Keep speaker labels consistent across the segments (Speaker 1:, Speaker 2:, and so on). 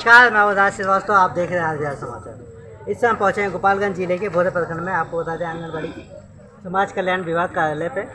Speaker 1: नमस्कार, मैं उदास श्रीवास्तव। आप देख रहे हैं आज बिहार समाचार। इस समय पहुँचे हैं गोपालगंज जिले के भोरे प्रखंड में। आपको बता दें आंगनबाड़ी समाज कल्याण विभाग कार्यालय पे,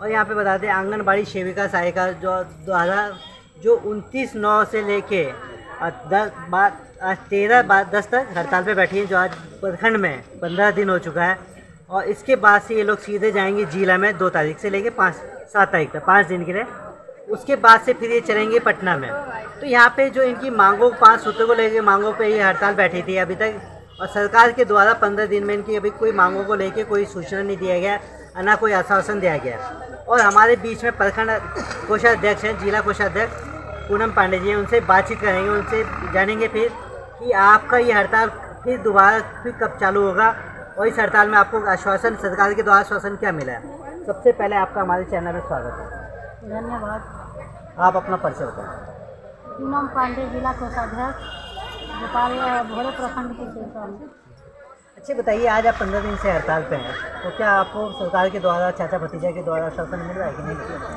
Speaker 1: और यहाँ पे बता दें आंगनबाड़ी सेविका सहायिका जो 29/9 से लेके 10 तक हड़ताल पे बैठी है, जो आज प्रखंड में 15 दिन हो चुका है। और इसके बाद से ये लोग सीधे जाएंगे जिला में 2 तारीख से लेके 7 तारीख तक 5 दिन के लिए। उसके बाद से फिर ये चलेंगे पटना में। तो यहाँ पे जो इनकी मांगों 5 सूत्रों को लेकर मांगों पे ये हड़ताल बैठी थी अभी तक, और सरकार के द्वारा 15 दिन में इनकी अभी कोई मांगों को लेकर कोई सूचना नहीं दिया गया, ना कोई आश्वासन दिया गया। और हमारे बीच में प्रखंड कोषाध्यक्ष हैं, जिला कोषाध्यक्ष पूनम पांडे जी हैं, उनसे बातचीत करेंगे, उनसे जानेंगे फिर कि आपका ये हड़ताल फिर दोबारा फिर कब चालू होगा, और इस हड़ताल में आपको आश्वासन सरकार के द्वारा आश्वासन क्या मिला है। सबसे पहले आपका हमारे चैनल में स्वागत है।
Speaker 2: धन्यवाद।
Speaker 1: आप अपना परिचय बताएं।
Speaker 2: पूनम पांडे, जिला कोषाध्यक्ष, गोपाल भोरे प्रखंड की सेविका हूँ।
Speaker 1: अच्छा बताइए, आज आप 15 दिन से हड़ताल पे हैं, तो क्या आपको सरकार के द्वारा, चाचा भतीजा के द्वारा आश्वासन मिल रहा है कि नहीं मिल रहा है?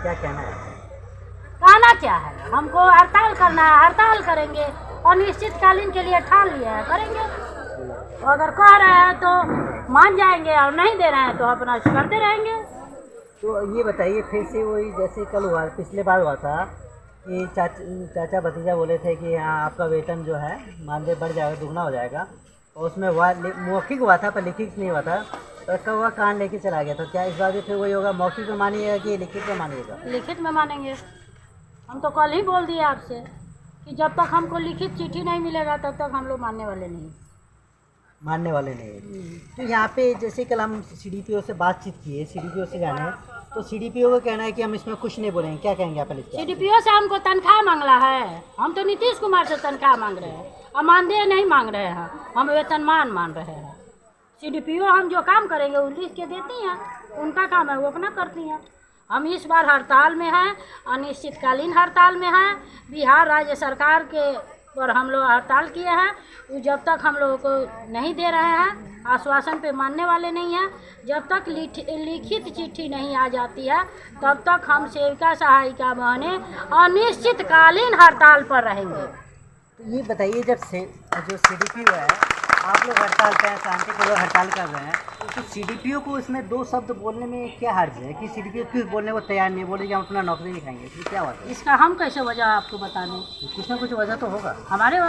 Speaker 1: क्या कहना है?
Speaker 2: कहना क्या है, हमको हड़ताल करना है, हड़ताल करेंगे, और निश्चितकालीन के लिए ठान लिया है, करेंगे। तो अगर कह रहे हैं तो मान जाएंगे, और नहीं दे रहे हैं तो अपना करते रहेंगे।
Speaker 1: तो ये बताइए फिर से वही जैसे कल हुआ, पिछले बार हुआ था कि चाचा भतीजा बोले थे कि हाँ आपका वेतन जो है मानदेय बढ़ जाएगा, दुगना हो जाएगा, और उसमें मौखिक हुआ था पर लिखित नहीं हुआ था। तो इसका हुआ कान लेके चला गया। तो क्या इस बार भी फिर वही होगा, मौखिक में मानिएगा कि लिखित में मानिएगा?
Speaker 2: लिखित में मानेंगे। हम तो कल ही बोल दिए आपसे कि जब तक हमको लिखित चिट्ठी नहीं मिलेगा तब तक हम लोग मानने वाले नहीं। तो यहाँ पे जैसे कल हम CDPO से बातचीत की है, CDPO से जाने, तो CDPO का कहना है कि हम इसमें कुछ नहीं बोलेंगे। क्या कहेंगे आप? CDPO से हमको तनख्वाह मांगला है। हम तो नीतीश कुमार से तनख्वाह मांग रहे हैं, और मानदेय नहीं मांग रहे हैं, हम वेतनमान मान रहे हैं। CDPO हम जो काम करेंगे वो लिख के देती हैं, उनका काम है वो अपना करती हैं। हम इस बार हड़ताल में हैं, अनिश्चितकालीन हड़ताल में हैं। बिहार राज्य सरकार के पर हम लोग हड़ताल किए हैं। वो जब तक हम लोगों को नहीं दे रहे हैं, आश्वासन पे मानने वाले नहीं हैं, जब तक लिखित चिट्ठी नहीं आ जाती है तब तक हम सेविका सहायिका बहने अनिश्चितकालीन हड़ताल पर रहेंगे।
Speaker 1: तो ये बताइए, जब जो CDPO है, आप लोग हड़ताल पे हैं, शांतिपूर्वक हड़ताल कर रहे हैं, तो CDPO को इसमें 2 शब्द बोलने में क्या हर्ज है कि CDPO क्यों बोलने को तैयार नहीं, बोले कि हम अपना नौकरी नहीं खाएंगे? तो क्या बात है?
Speaker 2: इसका हम कैसे वजह आपको बता दें?
Speaker 1: कुछ ना कुछ वजह तो होगा।
Speaker 2: हमारे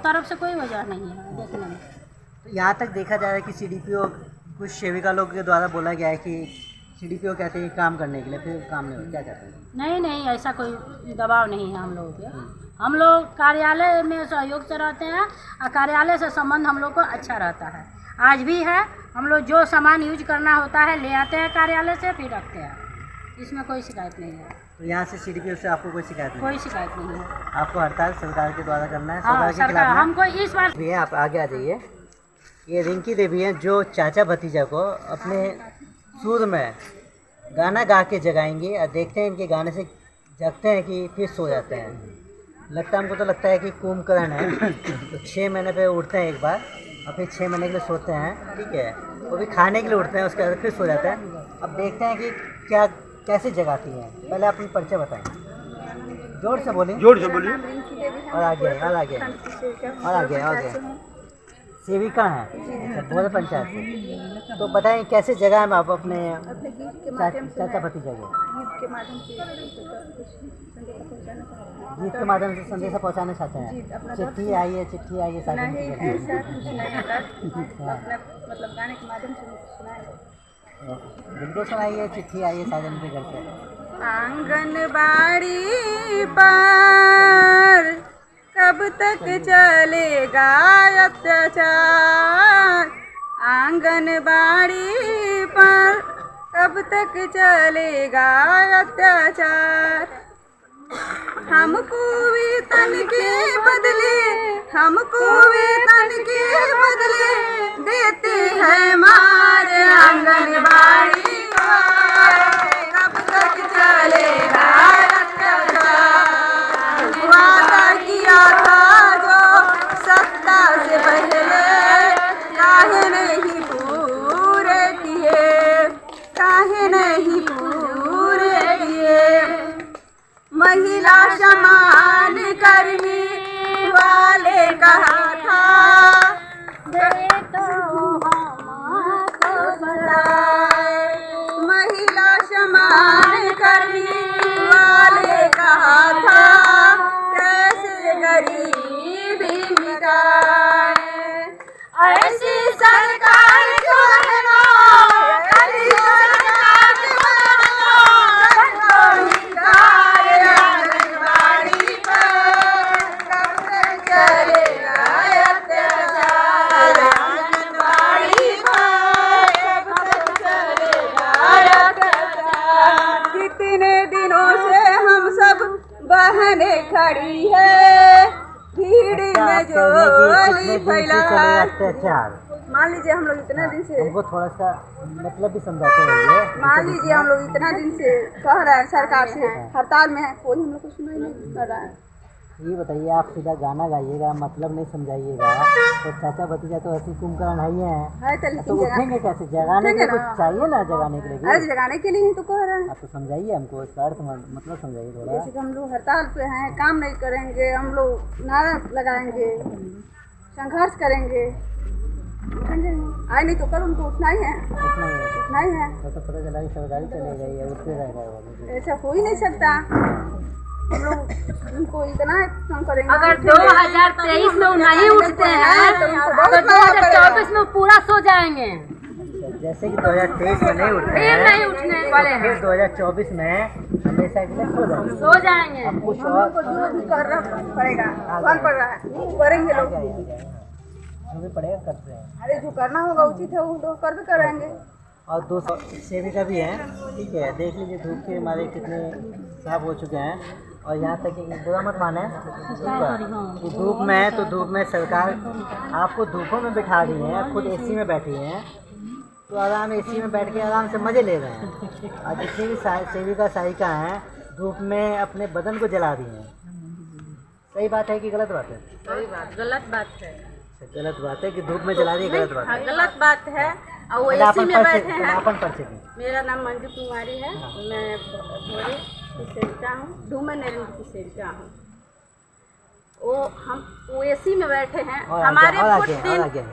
Speaker 2: तरफ से कोई वजह नहीं है देखने में।
Speaker 1: तो यहाँ तक देखा जा रहा है कि CDPO कुछ सेविका लोग के द्वारा बोला गया है कि CDPO कहते हैं काम करने के लिए, फिर काम नहीं हो। क्या कहते हैं?
Speaker 2: नहीं, ऐसा कोई दबाव नहीं है हम लोगों पे। हम लोग कार्यालय में सहयोग से रहते हैं, और कार्यालय से संबंध हम लोग को अच्छा रहता है, आज भी है। हम लोग जो सामान यूज करना होता है ले आते हैं कार्यालय से, फिर रखते हैं। इसमें कोई शिकायत नहीं है।
Speaker 1: तो यहाँ से CDPO से आपको कोई शिकायत नहीं?
Speaker 2: कोई शिकायत नहीं है।
Speaker 1: आपको हड़ताल सरकार के द्वारा करना है,
Speaker 2: हाँ,
Speaker 1: सरकार के खिलाफ?
Speaker 2: हमको इस बार
Speaker 1: भैया आप आगे आ जाइए। ये रिंकी देवी हैं, जो चाचा भतीजा को अपने सुर में गाना गा के जगाएंगी, और देखते हैं इनके गाने से जगते हैं कि फिर सो जाते हैं। लगता है हमको, तो लगता है कि कुंभकर्ण है। तो 6 महीने पे उठते हैं एक बार, और फिर 6 महीने के लिए सोते हैं, ठीक है, वो भी खाने के लिए उठते हैं, उसके बाद फिर सो जाते हैं। अब देखते हैं कि क्या कैसे जगाती हैं। पहले अपनी परिचय बताएं, जोर से बोलिए। और आगे सेविका हैं भोरे पंचायत से। तो बताएं कैसे जगह में आप अपने चाचा भतीजा को? गीत के माध्यम से संदेशा पहुंचाना चाहते हैं। चिट्ठी आई है साधन की
Speaker 2: मतलब गाने के माध्यम से सुनाएंगे।
Speaker 1: बिल्कुल सुनाइए। चिट्ठी आई है साधन के घर से।
Speaker 3: आंगनबाड़ी पर कब तक चलेगा अत्याचार? आंगनबाड़ी पर कब तक चलेगा अत्याचार? हमको वेतन के बदले देते हैं मार। आंगनबाड़ी पर कब तक चलेगा अत्याचार? वादा किया था जो सत्ता से पहले, काहे नहीं पूरे किए? महिला समान कर्मी वाले कहा था महिला समान करने वाले कहा था कैसे गरीबी मिटाए। ऐसी सरकार चुनो, ऐसी सरकार चुनो, आंगनबाड़ी पर कब तक चलेगा अत्याचार। आंगनबाड़ी पर कब तक चलेगा अत्याचार। कितने दिनों से हम सब बहनें खड़ी है भीड़ में जो फैला।
Speaker 1: अत्याचार
Speaker 3: मान लीजिए हम लोग इतना दिन से,
Speaker 1: हमको थोड़ा सा मतलब भी समझाते रहिए।
Speaker 3: मान लीजिए हम लोग इतना दिन से कह रहे हैं सरकार से हड़ताल में है, कोई हम लोग को सुनाई नहीं कर रहा है।
Speaker 1: ये बताइए, आप सीधा गाना गाइएगा, मतलब नहीं समझाइएगा, तो चाचा भतीजा तो ऐसी कुंभकर्ण है
Speaker 3: तो
Speaker 1: तो उठेंगे कैसे? जगाने के लिए कुछ चाहिए ना, जगाने के लिए।
Speaker 3: अरे जगाने के लिए ही तो कह रहे हैं।
Speaker 1: आप तो समझाइए हमको, इसका अर्थ मतलब समझाइए थोड़ा।
Speaker 3: जैसे कि हम लोग हड़ताल पे हैं, काम नहीं करेंगे, हम लोग नारा लगाएंगे, संघर्ष करेंगे, आए नहीं तो कल उनको उठना ही है, उठना ही है।
Speaker 1: तो पता चला कि सरकारी चले गई है, उठते रहेगा।
Speaker 3: ऐसा हो ही नहीं सकता। हम लोग उनको इतना कम करेंगे।
Speaker 4: अगर 2023 में नहीं उठते हैं तो 2024 में पूरा सो जाएंगे।
Speaker 1: जैसे कि 2023 में नहीं उठते हैं,
Speaker 4: नहीं उठने वाले हैं,
Speaker 1: फिर 2024 में हमेशा के लिए
Speaker 4: सो जाएंगे।
Speaker 1: अब कुछ
Speaker 3: हम
Speaker 1: और
Speaker 3: लोग को जो भी करना पड़ेगा, कौन पड़ रहा है, करेंगे लोग।
Speaker 1: हमें पड़ेगा, करते हैं।
Speaker 3: अरे जो करना होगा उचित है वो तो कर भी करेंगे।
Speaker 1: और 200 सेविका भी हैं, ठीक है। देख लीजिए धूप के हमारे कितने साफ हो चुके हैं। और यहाँ तक कि बुरा मत माने कि धूप में है, तो धूप में सरकार आपको धूपों में बिठा रही है, खुद एसी में बैठी हैं, तो आराम एसी में बैठ के आराम से मज़े ले रहे हैं। और जितनी भी सेविका सहायिका हैं धूप में अपने बदन को जला रही हैं। सही बात है कि गलत बात है?
Speaker 4: सही बात, गलत बात है।
Speaker 1: गलत बात है कि धूप में जला रही है, गलत बात है।
Speaker 4: गलत बात है। और वो एसी में बैठे हैं।
Speaker 1: अपन परिचय दी।
Speaker 4: मेरा नाम मंजू कुमारी है, मैं भोरे की सेविका हूँ, डूमन नरेंद्र की सेविका हूँ। वो एसी में बैठे हैं, हमारे वोट दें,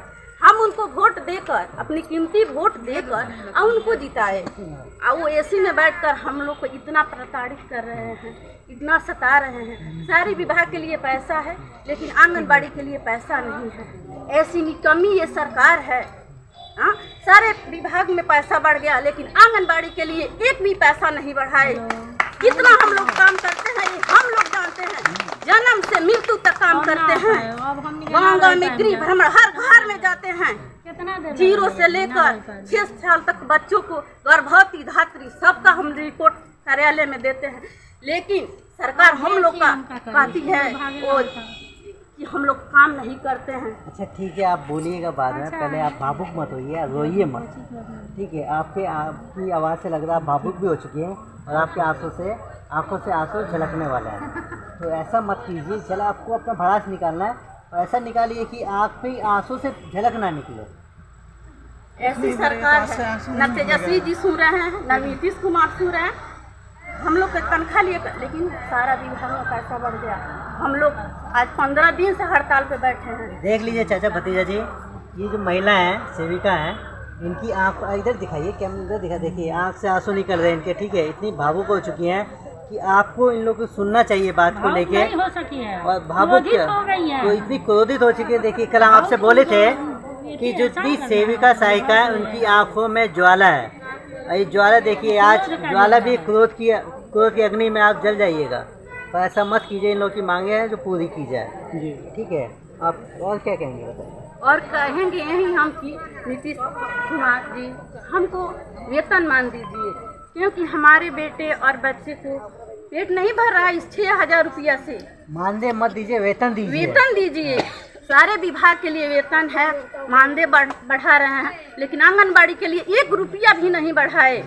Speaker 4: हम उनको वोट देकर, अपनी कीमती वोट देकर और उनको जिताए। और वो एसी में बैठकर हम लोग को इतना प्रताड़ित कर रहे हैं, इतना सता रहे हैं। सारे विभाग के लिए पैसा है लेकिन आंगनबाड़ी के लिए पैसा नहीं है। ऐसी निकम्मी ये सरकार है। हाँ, सारे विभाग में पैसा बढ़ गया लेकिन आंगनबाड़ी के लिए एक भी पैसा नहीं बढ़ाए। कितना हम लोग काम करते हैं ये हम लोग जानते हैं। जन्म से मृत्यु तक काम करते हैं, गाँव में गृह भ्रमण हर घर में जाते हैं, 0 से लेकर 6 साल तक बच्चों को गर्भवती धात्री सबका हम रिपोर्ट कार्यालय में देते हैं। लेकिन सरकार हम लोग का कहती है वो कि हम लोग काम नहीं करते हैं।
Speaker 1: अच्छा ठीक है, आप बोलिएगा बाद में, पहले आप भावुक मत होइए, रोइए मत, ठीक है। आपकी आवाज़ से लग रहा है आप भावुक भी हो चुकी हैं और आपके आंखों से आंसू झलकने वाला है। तो ऐसा मत कीजिए। चलो आपको अपना भड़ास निकालना है और ऐसा निकालिए कि आँख पे आंसू से झलक ना निकले।
Speaker 4: ऐसी सरकार है, न तेजस्वी जी सुन रहे हैं, न नीतीश कुमार सुन रहे हैं। हम लोग का तनख्वाह लिए, लेकिन सारा विभाग में पैसा बढ़ गया। हम लोग आज 15 दिन से हड़ताल पे बैठे हैं।
Speaker 1: देख लीजिए चाचा भतीजा जी, ये जो महिला हैं, सेविका हैं, इनकी आँख इधर दिखाइए, कैमरा इधर दिखा, देखिए आँख से आंसू निकल रहे हैं इनके, ठीक है। इतनी भावुक हो चुकी हैं कि आपको इन लोगों को सुनना चाहिए बात को लेके। और भावुक तो इतनी क्रोधित हो चुकी है। देखिए कल हम आपसे बोले थे कि जो भी सेविका सहायिका है उनकी आँखों में ज्वाला है। ये ज्वाला देखिए, आज ज्वाला भी क्रोध की अग्नि में आप जल जाइएगा। तो ऐसा मत कीजिए, इन लोगों की मांगे हैं जो पूरी की जाए जी, ठीक है। आप और क्या कहेंगे बताइए?
Speaker 4: और कहेंगे यही हम कि नीतीश कुमार जी हमको वेतन मान दीजिए, क्योंकि हमारे बेटे और बच्चे को पेट नहीं भर रहा है इस 6000 रुपया से।
Speaker 1: मानदेय मत दीजिए, वेतन दीजिए।
Speaker 4: वेतन दीजिए। सारे विभाग के लिए वेतन है, मानदेय बढ़ा रहे हैं, लेकिन आंगनबाड़ी के लिए 1 रुपया भी नहीं बढ़ाए,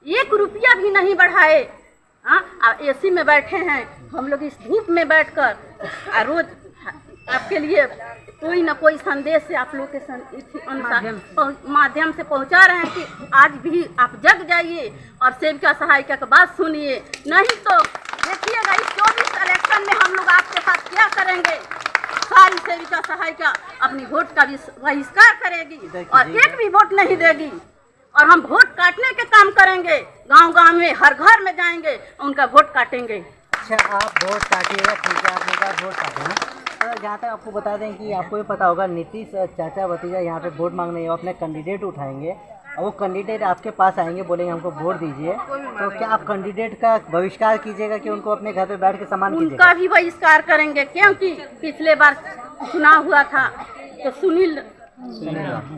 Speaker 4: 1 रुपया भी नहीं बढ़ाए। हाँ, एसी में बैठे हैं हम लोग, इस धूप में बैठकर रोज आपके लिए कोई न कोई संदेश से आप लोग के माध्यम से पहुंचा रहे हैं कि आज भी आप जग जाइए और सेविका सहायिका की बात सुनिए। नहीं तो देखिएगा इस 24 इलेक्शन में हम लोग आपके साथ क्या क्या करेंगे? सारी सेविका सहायिका अपनी वोट का बहिष्कार करेगी और एक भी वोट नहीं देगी। और हम वोट काटने के काम करेंगे, गांव-गांव में हर घर में जाएंगे, उनका वोट काटेंगे।
Speaker 1: अच्छा, आप वोट काटिएगा, ठीक है, आपने कहा वोट काटेंगे। तो जहाँ तक आपको बता दें कि आपको भी पता होगा, नीतीश चाचा भतीजा यहाँ पे वोट मांगने वो अपने कैंडिडेट उठाएंगे और वो कैंडिडेट आपके पास आएंगे, बोलेंगे हमको वोट दीजिए। तो क्या आप कैंडिडेट का बहिष्कार कीजिएगा कि उनको अपने घर पे बैठ के सम्मान कीजिएगा?
Speaker 4: उनका भी बहिष्कार करेंगे, क्योंकि पिछले बार चुनाव हुआ था तो सुनील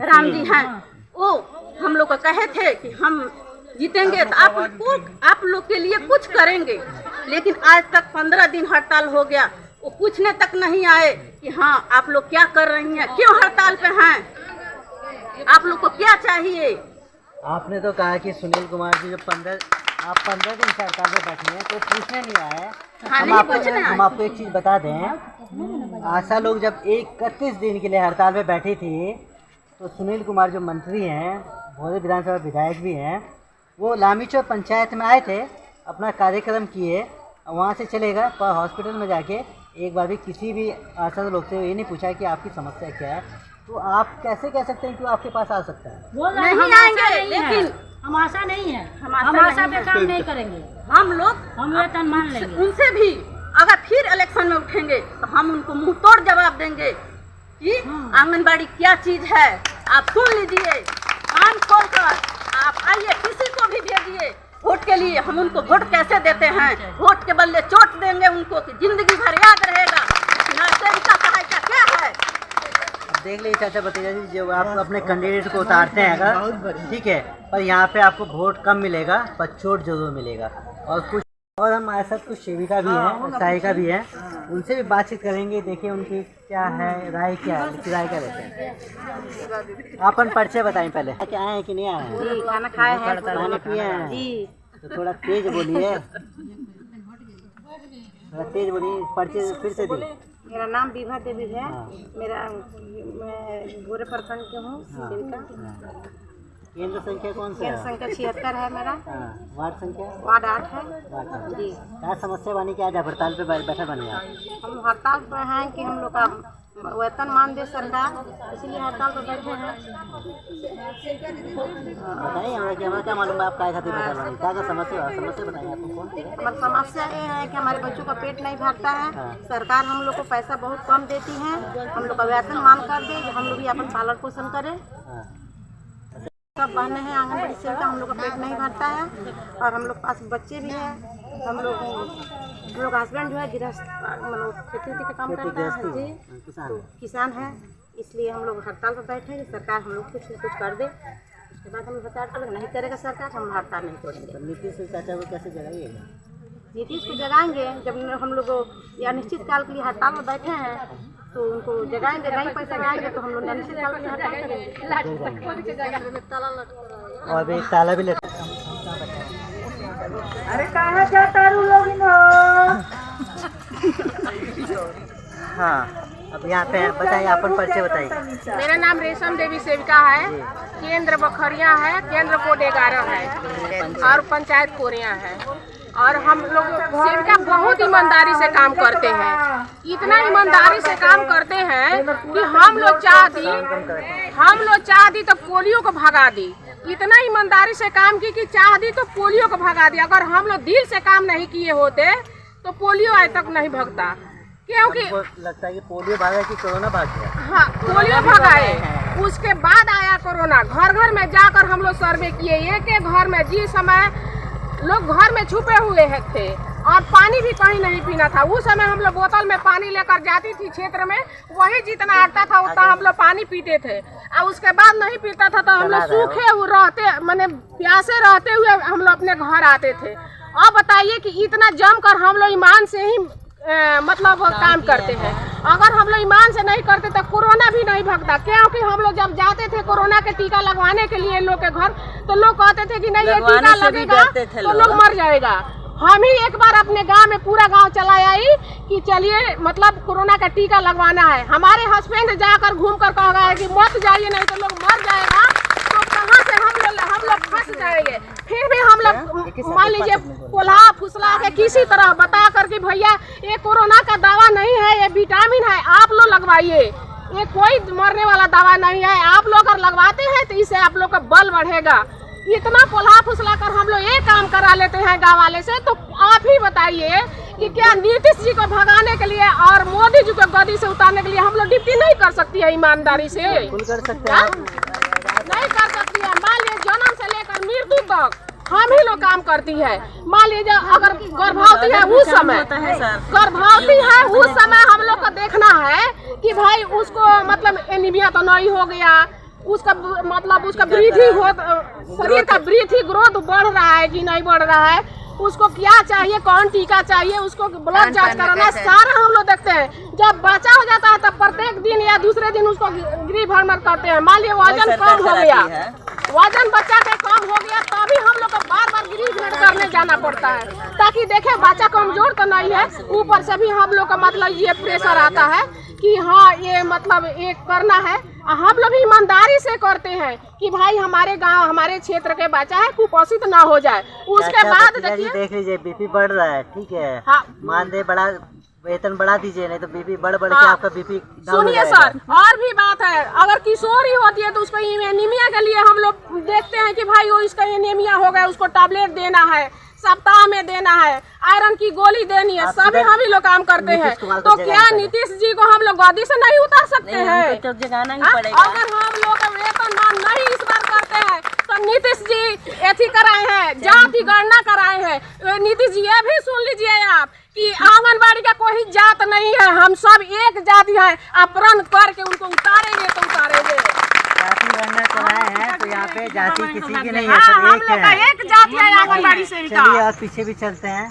Speaker 4: राम जी हैं, वो हम लोग को कहे थे कि हम जीतेंगे तो आप लोग के लिए कुछ करेंगे। लेकिन आज तक 15 दिन हड़ताल हो गया, वो पूछने तक नहीं आए कि हाँ आप लोग क्या कर रही हैं, क्यों हड़ताल पे हैं, आप लोग को क्या चाहिए।
Speaker 1: आपने तो कहा कि सुनील कुमार जी जो 15 दिन से हड़ताल पे बैठे हैं तो पूछने नहीं आए। हम आपको एक चीज़ बता दें, आशा लोग जब 31 दिन के लिए हड़ताल पे बैठी थी तो सुनील कुमार जो मंत्री हैं, भोरे विधानसभा विधायक भी हैं, वो लामीचौर पंचायत में आए थे, अपना कार्यक्रम किए, वहाँ से चले गए, पर हॉस्पिटल में जाके एक बार भी किसी भी आशा लोग से ये नहीं पूछा कि आपकी समस्या क्या है। तो आप कैसे कह सकते हैं कि वो आपके पास आ सकता है?
Speaker 2: वो
Speaker 4: नहीं आएंगे, लेकिन
Speaker 2: हम आशा नहीं है, हम
Speaker 4: आशा
Speaker 2: आशा पे काम नहीं करेंगे।
Speaker 4: हम
Speaker 2: वेतन मान लेंगे।
Speaker 4: उनसे भी अगर फिर इलेक्शन में उठेंगे तो हम उनको मुंह तोड़ जवाब देंगे कि आंगनबाड़ी क्या चीज है, आप सुन लीजिए, कान खोलकर आप आइए, किसी को भी भेजिए वोट के लिए। हम उनको वोट कैसे देते हैं, वोट के बदले चोट देंगे उनको कि जिंदगी भर याद रहेगा सेविका सहायता क्या है।
Speaker 1: देख लीजिए चाचा भतीजा जी, जब आप अपने कैंडिडेट को उतारते हैं अगर, ठीक है, पर यहाँ पे आपको वोट कम मिलेगा पर चोट जरूर मिलेगा। और हम हमारे साथ कुछ सेविका भी हैं, सहायिका भी हैं, उनसे भी बातचीत करेंगे, देखिए उनकी क्या है राय, क्या रहते हैं। अपन परिचय बताएं पहले, क्या आए हैं कि नहीं आए हैं?
Speaker 4: खाना खाए हैं,
Speaker 1: खाना पिए हैं
Speaker 4: जी।
Speaker 1: तो थोड़ा तेज बोलिए, परिचय फिर से दी।
Speaker 4: मेरा नाम विभा देवी है, मैं गोरे प्रखंड के हूँ।
Speaker 1: केंद्र संख्या कौन सा है?
Speaker 4: केंद्र संख्या 76 है मेरा।
Speaker 1: वार्ड संख्या?
Speaker 4: वार्ड 8 है जी।
Speaker 1: क्या समस्या बनी, क्या हड़ताल पे बैठा बनी आप?
Speaker 4: हम हड़ताल पे हैं कि हम लोग का वेतन मान दे सरकार, इसलिए हड़ताल पे बैठे हैं।
Speaker 1: बताइए हमें कि हमें क्या मालूम है आप क्या खातिर बैठा बनी, क्या समस्या बताइए आपको।
Speaker 4: हमारी समस्या ये है कि हमारे बच्चों का पेट नहीं भरता है, सरकार हम लोग को पैसा बहुत कम देती है, हम लोग का वेतन मान कर दे, हम लोग भी अपन पालन पोषण करें। सब बहने हैं आंगनबाड़ी सेविका, हम लोग का पेट नहीं भरता है और हम लोग पास बच्चे भी हैं। हम लोग हस्बैंड जो है गृहस्थ, मतलब खेती का काम करता है जी, किसान है, इसलिए हम लोग हड़ताल पर बैठे हैं। सरकार हम लोग कुछ कर दे, उसके बाद हम हड़ताल नहीं करेगा सरकार, हम हड़ताल नहीं तोड़ेंगे।
Speaker 1: नीतीश चाचा को कैसे जगाइएगा?
Speaker 4: नीतीश को जगाएंगे, जब हम लोग या निश्चित काल के लिए हड़ताल में बैठे हैं तो उनको जगाएंगे, नहीं पैसा जाएंगे तो हम लोग निश्चित काल के लिए हड़ताल करेंगे।
Speaker 1: और भी ताला भी लेते।
Speaker 2: अरे कहाँ जाता रू लोग
Speaker 1: हाँ, अब यहाँ पे बताइए, अपन परिचय बताइए।
Speaker 5: मेरा नाम रेशम देवी सेविका है, केंद्र बखरिया है, केंद्र कोड 11 है और पंचायत कोरिया है। और हम लोग सेविका बहुत ईमानदारी से काम करते हैं, इतना ईमानदारी से काम करते हैं कि हम लोग चाह दी तो पोलियो को भगा दी। इतना ईमानदारी से काम की कि चाह दी तो पोलियो को भगा दी। अगर हम लोग दिल से काम नहीं किए होते तो पोलियो आज तक नहीं भगता, क्योंकि
Speaker 1: लगता है कि पोलियो भागा कि कोरोना भाग गया।
Speaker 5: हाँ, पोलियो भगाए, उसके बाद आया कोरोना। घर घर में जाकर हम लोग सर्वे किए, एक घर में जिस समय लोग घर में छुपे हुए थे और पानी भी कहीं नहीं पीना था, उस समय हम लोग बोतल में पानी लेकर जाती थी क्षेत्र में, वही जितना आता था उतना हम लोग पानी पीते थे। और उसके बाद नहीं पीता था तो हम लोग सूखे हुए रहते, माने प्यासे रहते हुए हम लोग अपने घर आते थे। अब बताइए कि इतना जम कर हम लोग ईमान से ही मतलब काम करते हैं। अगर हम लोग ईमान से नहीं करते तो कोरोना भी नहीं भगता, क्योंकि हम लोग जब जाते थे कोरोना के टीका लगवाने के लिए लोग के घर, तो लोग कहते थे कि नहीं ये टीका लगेगा तो लोग मर जाएगा। हम ही एक बार अपने गांव में पूरा गांव चला आई कि चलिए मतलब कोरोना का टीका लगवाना है। हमारे हस्बैंड जाकर घूम कर कह गए कि मत जाइए नहीं तो लोग मर जाएगा, तो कहाँ से हम लोग फंस जाएंगे। फिर भी हम लोग मान लीजिए पोला फुसला के किसी तरह बता करके भैया ये कोरोना का दवा नहीं है, ये विटामिन है, आप लोग लगवाइए, ये कोई मरने वाला दवा नहीं है, आप लोग अगर लगवाते हैं तो इससे आप लोग का बल बढ़ेगा। इतना पोला फुसला कर हम लोग ये काम करा लेते हैं गाँव वाले से, तो आप ही बताइए कि क्या नीतीश जी को भगाने के लिए और मोदी जी को गद्दी से उतारने के लिए हम लोग ड्यूटी नहीं कर सकती है ईमानदारी से?
Speaker 1: कर सकते हैं,
Speaker 5: नहीं कर सकती है। मान लीजिए जन्म से लेकर मृत्यु तक हम ही लोग काम करती है। मान लीजिए अगर गर्भवती है उस समय, गर्भवती है उस समय हम लोग को देखना है कि भाई उसको मतलब एनीमिया तो नहीं हो गया, उसका मतलब उसका वृद्धि हो, शरीर का वृद्धि ग्रोथ बढ़ रहा है कि नहीं बढ़ रहा है, उसको क्या चाहिए, कौन टीका चाहिए, उसको ब्लड जांच कराना है, सारा हम लोग देखते हैं। जब बच्चा हो जाता है तब प्रत्येक दिन या दूसरे दिन उसको गृह भ्रमण करते हैं। मान लिया वजन कम हो गया, वजन बच्चा के कम हो गया, तभी हम लोग को बार बार गृह भ्रमण करने जाना पड़ता है ताकि देखे बच्चा कमजोर तो नहीं है। ऊपर से भी हम लोग का मतलब ये प्रेशर आता है कि हाँ ये मतलब ये करना है। हम लोग ईमानदारी से करते हैं कि भाई हमारे गांव हमारे क्षेत्र के बच्चा है कुपोषित ना हो जाए। उसके बाद देखिए
Speaker 1: देख लीजिए बीपी बढ़ रहा है, ठीक है,
Speaker 5: हाँ,
Speaker 1: मान दे बड़ा वेतन बढ़ा दीजिए, नहीं तो बीपी बढ़ के आपका बीपी
Speaker 5: सुनिए सर, और भी बात है, अगर किशोरी होती है तो उसको एनीमिया के लिए हम लोग देखते हैं कि भाई वो इसका एनीमिया हो गया, उसको टैबलेट देना है, सप्ताह में देना है, आयरन की गोली देनी है, सभी हम ही लोग काम करते हैं। तो क्या नीतीश जी को हम लोग गद्दी से नहीं उतार सकते हैं? अगर हम लोग का वेतन नहीं इस बार करते हैं तो नीतीश जी ऐसी कराए हैं, जाति गणना कराए हैं। नीतीश जी ये भी सुन लीजिए आप कि आंगनबाड़ी का कोई जात नहीं है, हम सब एक जाति है, अपहरण करके उनको उतारेंगे तो उतारेंगे।
Speaker 1: जाति गणना कराए हैं तो यहाँ पे जाति किसी की नहीं है, सब एक है,
Speaker 5: एक जाति है आंगनबाड़ी सेविका।
Speaker 1: चलिए और पीछे भी चलते हैं।